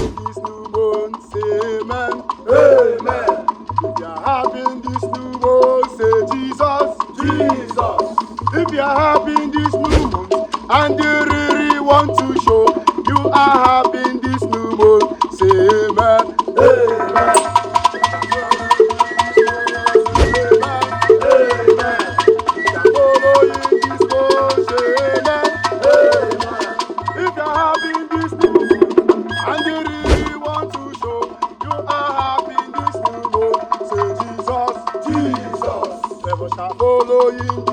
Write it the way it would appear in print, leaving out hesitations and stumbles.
this new moon, say amen. Amen. If you are happy in this new moon, say Jesus. Jesus. If you are happy in this new moon and you really want to show you are happy in this new moon, say amen. Amen. Following